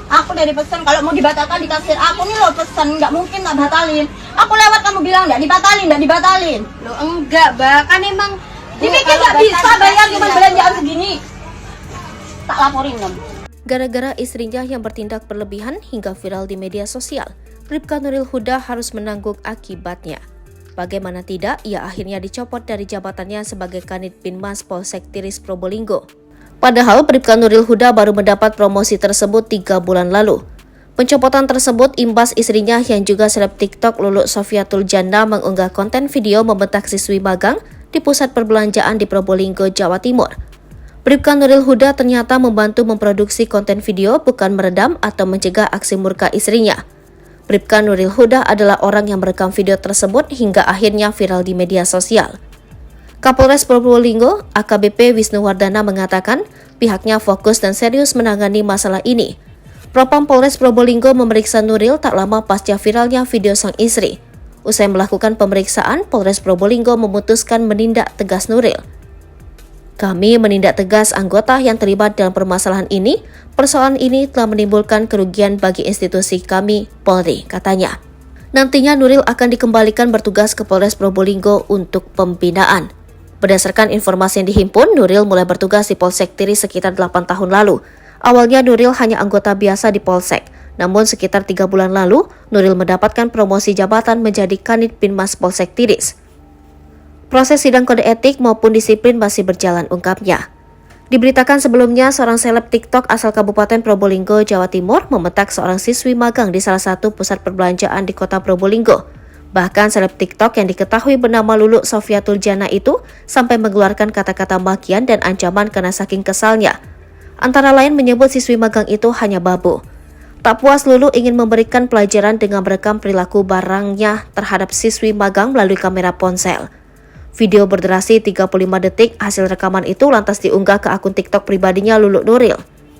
Aku udah dipesan kalau mau dibatalkan di kasir. Aku nih lo pesan, nggak mungkin nggak batalin. Aku lewat kamu bilang nggak dibatalin. Lo enggak, Mbak. Kan emang Dipikir nggak bisa bayar cuma belanjaan segini. Tak laporin kamu. Gara-gara istrinya yang bertindak berlebihan hingga viral di media sosial, Bribka Nuril Huda harus menanggung akibatnya. Bagaimana tidak, ia akhirnya dicopot dari jabatannya sebagai Kanit Binmas Polsek Tiris Probolinggo. Padahal Bribka Nuril Huda baru mendapat promosi tersebut 3 bulan lalu. Pencopotan tersebut imbas istrinya yang juga seleb TikTok Lulu Sofiatul Janna mengunggah konten video membentak siswi magang di pusat perbelanjaan di Probolinggo, Jawa Timur. Bribka Nuril Huda ternyata membantu memproduksi konten video, bukan meredam atau mencegah aksi murka istrinya. Bribka Nuril Huda adalah orang yang merekam video tersebut hingga akhirnya viral di media sosial. Kapolres Probolinggo, AKBP Wisnu Wardana mengatakan pihaknya fokus dan serius menangani masalah ini. Propam Polres Probolinggo memeriksa Nuril tak lama pasca viralnya video sang istri. Usai melakukan pemeriksaan, Polres Probolinggo memutuskan menindak tegas Nuril. Kami menindak tegas anggota yang terlibat dalam permasalahan ini. Persoalan ini telah menimbulkan kerugian bagi institusi kami, Polri, katanya. Nantinya Nuril akan dikembalikan bertugas ke Polres Probolinggo untuk pembinaan. Berdasarkan informasi yang dihimpun, Nuril mulai bertugas di Polsek Tiris sekitar 8 tahun lalu. Awalnya Nuril hanya anggota biasa di Polsek, namun sekitar 3 bulan lalu, Nuril mendapatkan promosi jabatan menjadi Kanit Binmas Polsek Tiris. Proses sidang kode etik maupun disiplin masih berjalan, ungkapnya. Diberitakan sebelumnya, seorang seleb TikTok asal Kabupaten Probolinggo, Jawa Timur membentak seorang siswi magang di salah satu pusat perbelanjaan di kota Probolinggo. Bahkan seleb TikTok yang diketahui bernama Lulu Sofiatul Janna itu sampai mengeluarkan kata-kata makian dan ancaman karena saking kesalnya. Antara lain menyebut siswi magang itu hanya babu. Tak puas, Lulu ingin memberikan pelajaran dengan merekam perilaku barangnya terhadap siswi magang melalui kamera ponsel. Video berdurasi 35 detik hasil rekaman itu lantas diunggah ke akun TikTok pribadinya Lulu Nuril.